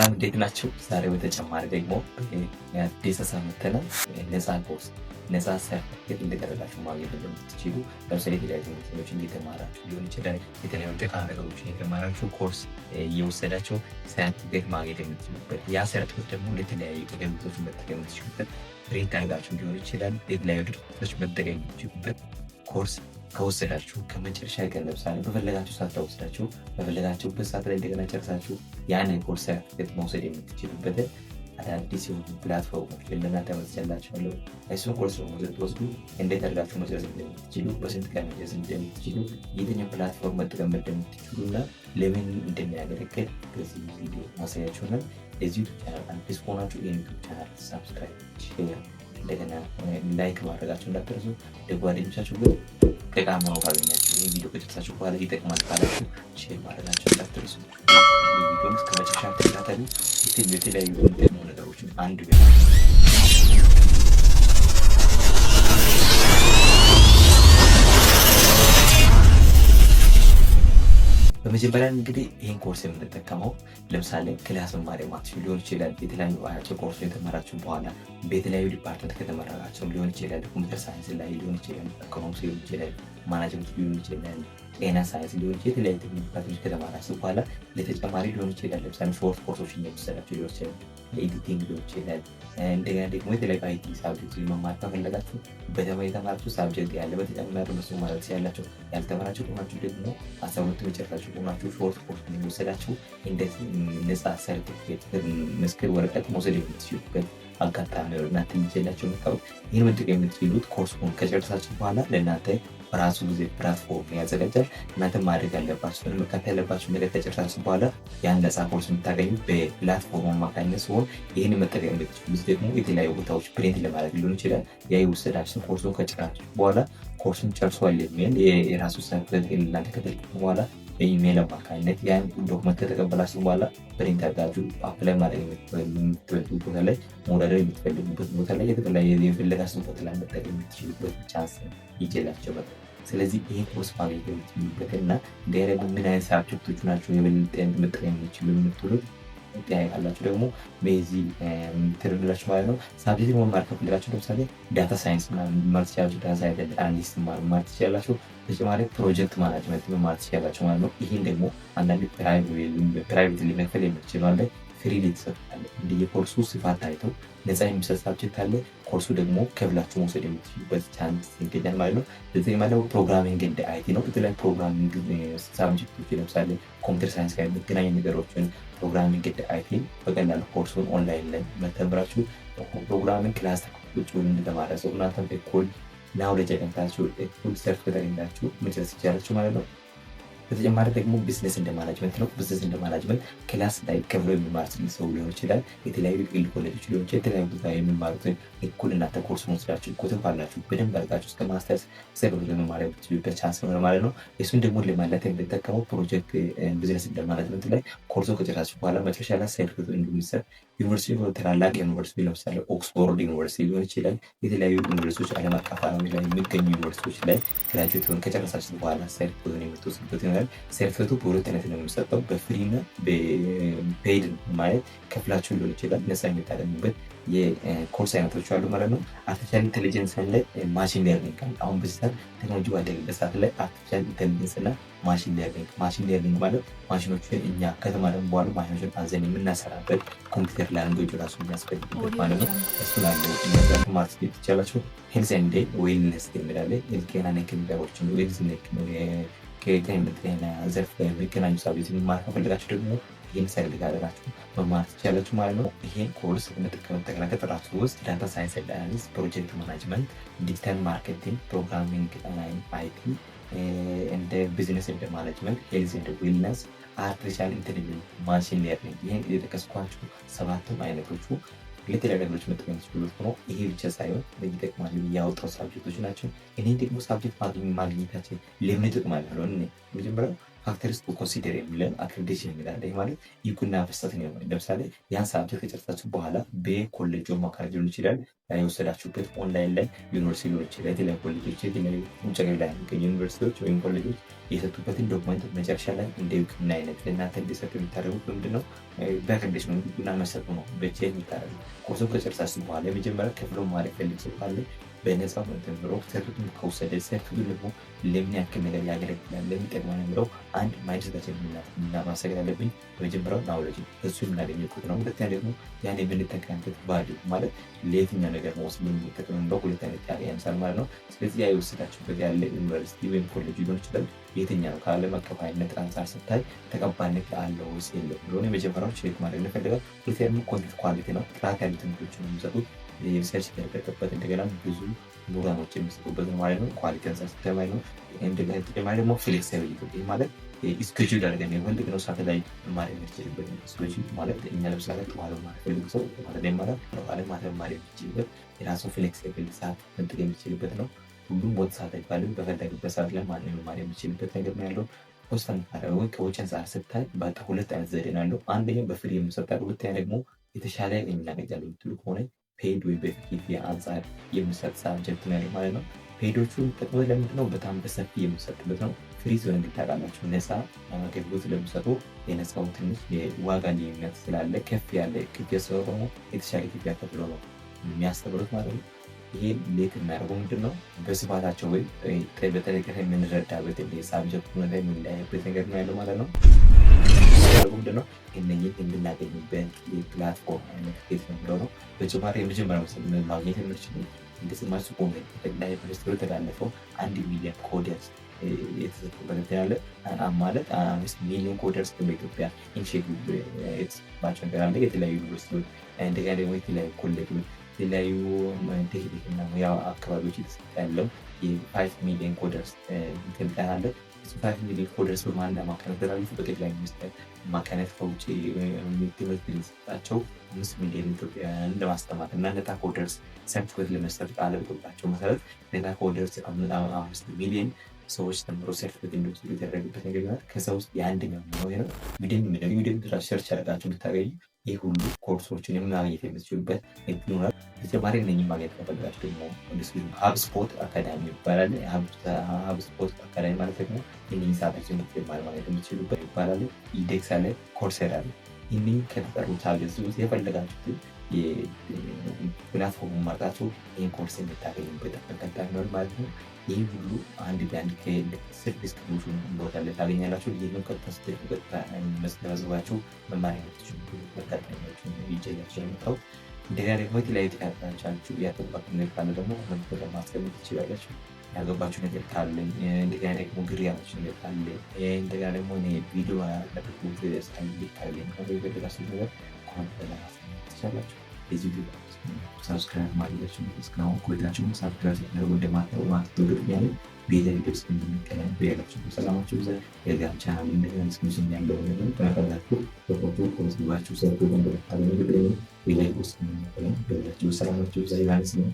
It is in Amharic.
ሰላም እንዴት ናችሁ? ዛሬ በተጨማሪ ደግሞ አዲስ ሀሳብ መጥተናል። ነፃ ኮርስ ነፃ ሰርቲፊኬት እንደቀረላችሁ ማግኘት እንደምትችሉ ለምሳሌ የተለያዩ ትምህርቶችን እየተማራችሁ ሊሆን ይችላል። የተለያዩ ጠቃሚ ነገሮችን እየተማራችሁ ኮርስ እየወሰዳችሁ ሰርቲፊኬት ማግኘት የምትችሉበት ያ ሰርቲፊኬት ደግሞ ለተለያዩ አገልግሎቶች መጠቀም የምትችሉበት ፕሪንት አድርጋችሁ ሊሆን ይችላል። የተለያዩ ድርጅቶች መጠቀም የምትችሉበት ኮርስ ከወሰዳችሁ ከመጨረሻ ቀን ለምሳሌ በፈለጋችሁ ሰዓት ላይ ወስዳችሁ በፈለጋችሁበት ሰዓት ላይ እንደገና ጨርሳችሁ ያንን ኮርስ ሰርቲፊኬት መውሰድ የምትችሉበትን አዳዲስ የሆኑ ፕላትፎርሞች ለእናንተ መጥቻላችኋለሁ። እሱን ኮርስ ወስዱ እንዴት አድርጋችሁ መጨረስ እንደምትችሉ፣ በስንት ቀን መጨረስ እንደምትችሉ፣ የትኛው ፕላትፎርም መጠቀም እንደምትችሉ እና ለምን እንደሚያገለግል በዚህ ቪዲዮ ማሳያችሁናል። ለዚህ ዩቱብ ቻናል አዲስ ከሆናችሁ ይህን ዩቱብ ቻናል ሳብስክራይብ፣ ሼር እንደገና ላይክ ማድረጋችሁ እንዳትረሱ። ለጓደኞቻችሁ ግን ጠቃሚ ነው ካገኛችሁ ይህ ቪዲዮ ከጨረሳችሁ በኋላ ይጠቅማል ካላችሁ ሼር ማድረጋችሁ እንዳትረሱ። ቪዲዮን እስከ መጨረሻ ተከታተሉ። የተለያዩ የሚጠቅሙ ነገሮችን አንድ በመጀመሪያ እንግዲህ ይህን ኮርስ የምንጠቀመው ለምሳሌ ክላስ መማር የማትችሉ ሊሆን ይችላል። የተለያዩ አያቸው ኮርስ የተማራችሁ በኋላ በተለያዩ ዲፓርትመንት ከተመረቃችሁ ሊሆን ይችላል። ኮምፒውተር ሳይንስ ላይ ሊሆን ይችላል፣ ኢኮኖሚክስ ሊሆን ይችላል፣ ማናጅመንት ሊሆን ይችላል፣ ጤና ሳይንስ ሊሆን ይችላል። የተለያዩ ዲፓርትመንት ከተማራችሁ በኋላ ለተጨማሪ ሊሆን ይችላል። ለምሳሌ ሾርት ኮርሶችን የሚሰራችሁ ሊሆን ይችላል፣ ኤዲቲንግ ሊሆን ይችላል። እንደገና ደግሞ የተለያዩ አይቲ ሳብጀክት መማር ከፈለጋችሁ የተማራችሁ ሳብጀክት ያለ በተጨማሪ እነሱ ማለት ያላቸው ያልተማራችሁ ከሆናችሁ ደግሞ 12 መጨረሻችሁ ከሆናችሁ ሾርት ኮርስ የሚወሰዳችሁ እንደዚህ ነፃ ሰርቲፊኬት ምስክር ወረቀት መውሰድ የምትችሉበት አጋጣሚ ነው። እናንተ የሚችላቸው መጣው ይህን መጠቀም የምትችሉት ኮርሱን ከጨረሳችሁ በኋላ ለእናንተ በራሱ ጊዜ ፕላትፎርም ያዘጋጃል። እናንተ ማድረግ ያለባችሁ መከታተል ያለባችሁ ነገር ከጨረሳችሁ በኋላ ያን ነፃ ኮርስ የምታገኙ በፕላትፎርም አማካኝነት ሲሆን ይህን መጠቀም የምትችሉት ደግሞ የተለያዩ ቦታዎች ፕሪንት ለማድረግ ሊሆን ይችላል። ያ የወሰዳችሁ ኮርሱን ከጨረሳችሁ በኋላ ኮርሱን ጨርሷል የሚል የራሱ ሰርቲፊኬት እናንተ ከተለቀቀ በኋላ በኢሜል አማካኝነት ያን ዶክመንት ከተቀበላችሁ በኋላ ፕሪንት አድርጋችሁ አፕላይ ማድረግ የምትፈልጉበት ቦታ ላይ መውዳደር የምትፈልጉበት ቦታ ላይ የተለያየ የፈለጋችሁ ቦታ ላይ መጠቀም የምትችሉበት ቻንስ ይችላቸው። ስለዚህ ይሄ ኮርስ ማግኘት የምትችሉበት እና እንዲያደረጉ ምን አይነት ሳብጀክቶች ናቸው የበለጠ መጠቀም የሚችሉ የምትሉት ያላችሁ ደግሞ በዚህ ትርላችሁ ማለት ነው። ሳብጀክት መማር ከፈለጋችሁ ለምሳሌ ዳታ ሳይንስ መማር ትችላላችሁ። ዳታ ሳይንስ አናሊስት መማር ትችላላችሁ። ተጨማሪ ፕሮጀክት ማናጅመንት መማር ትችላላችሁ ማለት ነው። ይህን ደግሞ አንዳንድ ፕራይቬት ሊመክፈል የምትችሉ አለ፣ ፍሪ ሊተሰጣለ። እንደ የኮርሱ ስፋት ታይተው ነፃ የሚሰጥ ሳብጀክት አለ። ኮርሱ ደግሞ ከፍላችሁ መውሰድ የምትችሉበት ቻንስ ይገኛል ማለት ነው። ስለዚህ ማለት ፕሮግራሚንግ እንደ አይቲ ነው። የተለያዩ ፕሮግራሚንግ ሳብጀክቶች ለምሳሌ ኮምፒውተር ሳይንስ ጋር የሚገናኙ ነገሮችን ፕሮግራሚንግ እንደ አይቲ በቀላሉ ኮርሱን ኦንላይን ላይ መተምራችሁ ፕሮግራሚንግ ክላስ ተከታዮች ወይም እንደተማረ ሰው እናንተም እኩል ናውሌጅ አግኝታችሁ እኩል ሰርቲፊኬት አግኝታችሁ መጨረስ ይቻላችሁ ማለት ነው። በተጨማሪ ደግሞ ቢዝነስ እንደ ማናጅመንት ነው። ቢዝነስ እንደ ማናጅመንት ክላስ ላይ ከብሎ የሚማር ሰው ሊሆን ይችላል። የተለያዩ ግል ኮሌጆች ሊሆን ይችላል። የተለያዩ ቦታ የሚማሩትን እኩል እናንተ ኮርስ መውሰዳችሁ ኮተን ባላችሁ በደንብ አድርጋችሁ እስከ ማስተርስ ሰብሎ ለመማር የምትችሉበት ቻንስ ነው ማለት ነው። እሱን ደግሞ ለማለት የምንጠቀመው ፕሮጀክት ቢዝነስ እንደ ማናጅመንት ላይ ኮርሱ ከጨረሳችሁ በኋላ መጨረሻ ላይ ሰርቲፊኬት እንደሚሰጥ ዩኒቨርሲቲ ታላላቅ ዩኒቨርሲቲ ለምሳሌ ኦክስፎርድ ዩኒቨርሲቲ ሊሆን ይችላል። የተለያዩ ዩኒቨርሲቲዎች ዓለም አቀፍ ላይ የሚገኙ ዩኒቨርሲቲዎች ላይ ግራጁዌት ሆን ከጨረሳችሁ በኋላ ሰርቲፊኬት የምትወስዱበት ይሆናል። ሰርቲፊኬቱ በሁለት አይነት ነው የሚሰጠው፣ በፍሪ እና በፔይድ ማለት ከፍላችሁ ሊሆን ይችላል። ነፃ የምታገኙበት የኮርስ አይነቶች አሉ ማለት ነው። አርቲፊሻል ኢንቴሊጀንስ አለ፣ ማሽን ለርኒንግ አለ። አሁን በዚህ ሰዓት ቴክኖሎጂ ባደገበት ሰዓት ላይ አርቲፊሻል ኢንቴሊጀንስ እና ማሽን ለርኒንግ ማለት ማሽኖችን እኛ ከተማርን በኋላ ማሽኖችን አዘን የምናሰራበት ኮምፒውተር ላንጉዌጅ ራሱ የሚያስፈልግበት ማለት ነው። እሱን አለ እነዛቱ ማስጌጥ ይቻላችሁ። ሄልዝ ኤንድ ዌልነስ የሚላለ ጤና ነክ ነገሮችን ዌልዝ ነክ ከጤና ዘርፍ ጋር የሚገናኙ ሳብጀክት መማር ከፈለጋችሁ ደግሞ ይህን ሳይልግ አደራችሁ መማር ትችላላችሁ ማለት ነው። ይሄን ኮርስ የምትጠቀሙ ከጥራቱ ውስጥ ዳታ ሳይንስ ኤንድ አናሊሲስ፣ ፕሮጀክት ማናጅመንት፣ ዲጂታል ማርኬቲንግ፣ ፕሮግራሚንግ አይቲ እንደ ቢዝነስ እንደ ማኔጅመንት፣ ሄልዝ እንደ ዌልነስ፣ አርቲፊሻል ኢንቴሊጀንስ፣ ማሽን ለርኒንግ ይሄን የጠቀስኳችሁ ሰባቱም አይነቶቹ የተለያዩ ነገሮች መጠቀም ትችሉት ነው። ይሄ ብቻ ሳይሆን ለይጠቅማል ያወጣው ሳብጀክቶች ናቸው። እኔ ደግሞ ሳብጀክት ማግኘታችን ለምን ይጠቅማል ነው። እኔ መጀመሪያ ፋክተርስ ቱ ኮንሲደር የሚለን አክሬዲቴሽን የሚላለ ማለት ይኩና መስጠት ነው። ለምሳሌ ያን ሳብጀክት ከጨረሳችሁ በኋላ በኮሌጅ ማካሄድ ሊሆን ይችላል፣ የወሰዳችሁበት ኦንላይን ላይ ዩኒቨርሲቲ ሊሆን ይችላል። የተለያዩ ኮሌጆች የተለያዩ ውጭ ሀገር ላይ የሚገኙ ዩኒቨርሲቲዎች ወይም ኮሌጆች የሰጡበትን ዶክመንት መጨረሻ ላይ እንደ እውቅና አይነት ለእናንተ እንዲሰጡ የሚታደርጉት ምንድነው? በኮንዲሽኑ እውቅና መሰጡ ነው። በቼ የሚታደርጉ ኮርሱን ከጨረሳችሁ በኋላ የመጀመሪያ ክፍሎ ማድረግ ፈልግ ሰው ካለ በነፃ ተምሮ ሰርቱን ከወሰደ ሰርቱን ደግሞ ለምን ያክል ነገር ያገለግላል ለምን ይጠቅማል የሚለው አንድ ማይንድሴታችን ማሰገድ አለብኝ። በመጀመሪያው ናውሌጅ እሱ የምናገኘበት ነው። ሁለተኛ ደግሞ ያን የምንጠቀምበት ቫልዩ ማለት ለየትኛው ነገር መወስድ የምንጠቀምበት ሁለት አይነት ያንሳል ማለት ነው። ስለዚህ ያ የወሰዳችሁበት ያለ ዩኒቨርሲቲ ወይም ኮሌጅ ሊሆን ይችላል የትኛው ከዓለም አቀባይነት አንጻር ስታይ ተቀባይነት አለው ወይስ የለም ብሎ የመጀመሪያው ቼክ ማድረግ እንፈልጋለን። ሁለተኛ ደግሞ ኮንቴንት ኳሊቲ ነው። ጥራት ያሉ ትምህርቶችን የሚሰጡት የሪሰርች የተደረገበት እንደገና ብዙ ምሁራኖች የሚሰጡበት ማለት ነው። ኳሊቲ አንጻር ስታይ ማለት ነው። እንደገና ተጨማሪ ደግሞ ፍሌክሲቢሊቲ ማለት ስኬጁል አድርገን የፈልግነው ሰዓት ላይ መማር የሚችልበት ስኬጁል ማለት እኛ ለምሳሌ ጠዋት መማር ፈልግ ሰው ጠዋት ማታ መማር የሚችልበት የራሱ ፍሌክሲብል ሰዓት መጠቀም የሚችልበት ነው። ሁሉም ቦታ ሰዓት አይባልም። በፈለግበት ሰዓት ላይ ማለት መማር የሚችልበት ነገር ነው ያለው። ፖስት ወይ ከውጭ አንጻር ስታይ በቃ ሁለት አይነት ዘዴ ነው ያለው። አንደኛው በፍሪ የምሰጣል፣ ሁለተኛ ደግሞ የተሻለ የምናገኛለን የምትሉ ከሆነ ፔድ ወይ በክፍያ አንጻር የምሰጥ ሳብጀክት ነው ያለው ማለት ነው። ፔዶቹ ጥቅሙ ለምንድነው? በጣም በሰፊ የምሰጥበት ነው። ፍሪ ሲሆን እንዲታቃላችሁ ነፃ አገልግሎት ስለሚሰጡ የነፃው ትንሽ የዋጋ ልዩነት ስላለ ከፍ ያለ ክፍያ ስለ ደግሞ የተሻለ ክፍያ ከፍሎ ነው የሚያስተምሩት ማለት ነው። ይሄ ሌት የሚያደርገው ምንድን ነው? በስፋታቸው ወይ በጠለቀት የምንረዳበት ሳብጀክት ሁኔታ የምንለያይበት ነገር ነው ያለው ማለት ነው። ምንድን ነው እነኝህ እንድናገኝበት የፕላትፎርም አይነት ኬት ነው ብለው ነው። በጭማሪ የመጀመሪያ ማግኘት የምንችሉ እንደስማሱ ኮሜንት ላይ ዩኒቨርሲቲ የተላለፈው 1 ሚሊዮን ኮደርስ የተሰጡበት ያለ ማለት 5 ሚሊዮን ኮደርስ በኢትዮጵያ ኢንሼቲቭ የተሰጣቸው ነገር አለ። የተለያዩ ዩኒቨርሲቲዎች እንደገና ደግሞ የተለያዩ ኮሌጆች የተለያዩ ቴክኒክና ሙያ አካባቢዎች የተሰጠ ያለው የ5 ሚሊዮን ኮደርስ ስልጠና አለ። 5 ሚሊዮን ኮደርስ በማን አማካኝነት ተላልፎ በጠቅላይ ሚኒስትር አማካኝነት ከውጭ ትምህርት ሊሰጣቸው 5 ሚሊዮን ኢትዮጵያውያን ለማስተማር እና ነፃ ኮደርስ ሰርቲፊኬት ለመስጠት ቃል በገባቸው መሰረት ነፃ ኮደርስ 5 ሚሊዮን ሰዎች ተምሮ ሰርቲፊኬት እንዲወስዱ የተደረገበት ነገር ይሆናል። ከዛ ውስጥ የአንደኛው ነው ዩዴሚ ሰርች ያደርጋችሁ ብታገኙ ይህ ሁሉ ኮርሶችን የማግኘት የምትችሉበት ይሆናል። በተጨማሪ እነኝህ ማግኘት ከፈለጋችሁ ደግሞ ሀብስፖት አካዳሚ ይባላል። ሀብስፖት አካዳሚ ማለት ደግሞ የእነኝህ ሰዓታችን ማግኘት የምትችሉበት ይባላል። ኢዴክስ አለ፣ ኮርሴራ አለ። ይህንን ከተጠሩት ሀገዝ ውስጥ የፈለጋችሁትን ፕላትፎርም ማርጣችሁ ይህን ኮርስ የምታገኙበት አጋጣሚ ይሆናል ማለት ነው። ይህ ሁሉ አንድ ለአንድ ከስር ዲስክሪፕሽን ቦታ ላይ ታገኛላችሁ። ይህን ቀጥታ ስትሄዱ ቀጥታ መዝግባችሁ መማር የምትችሉ አጋጣሚዎችን ይዤላችሁ የመጣሁት። እንደገና ደግሞ የተለያዩ ጥያቄዎቻችሁ ያልገባችሁ ነገር ካለ ደግሞ ኮሜንት ማስቀመጥ ትችላላችሁ። ያልገባችሁ ነገር ካለ እንደገና ደግሞ ግር ያላችሁ ነገር ካለ እንደገና ደግሞ ቪዲዮ ያለበት ካለኝ የፈለጋችሁ ነገር ኮሜንት ማስቀመጥ ትችላላችሁ። የዚህ ቪዲዮ ሰብስክራይብ ማድረጋችሁ እስካሁን ቆይታችሁ ሰብስክራይብ ያደርጉ እንደማታው ማስተውል ያለ ቤተል ግብጽ እንደሚቀበል በያላችሁ ሰላማችሁ ዘ የጋር ቻናል እንደገና ስክሪን ያለው ነገር ተፈላችሁ በፎቶ ኮንሲባችሁ ሰርቶ እንደታለ ነገር ቤተል ግብጽ እንደሚቀበል በያላችሁ ሰላማችሁ ዘ ይባንስ ነው።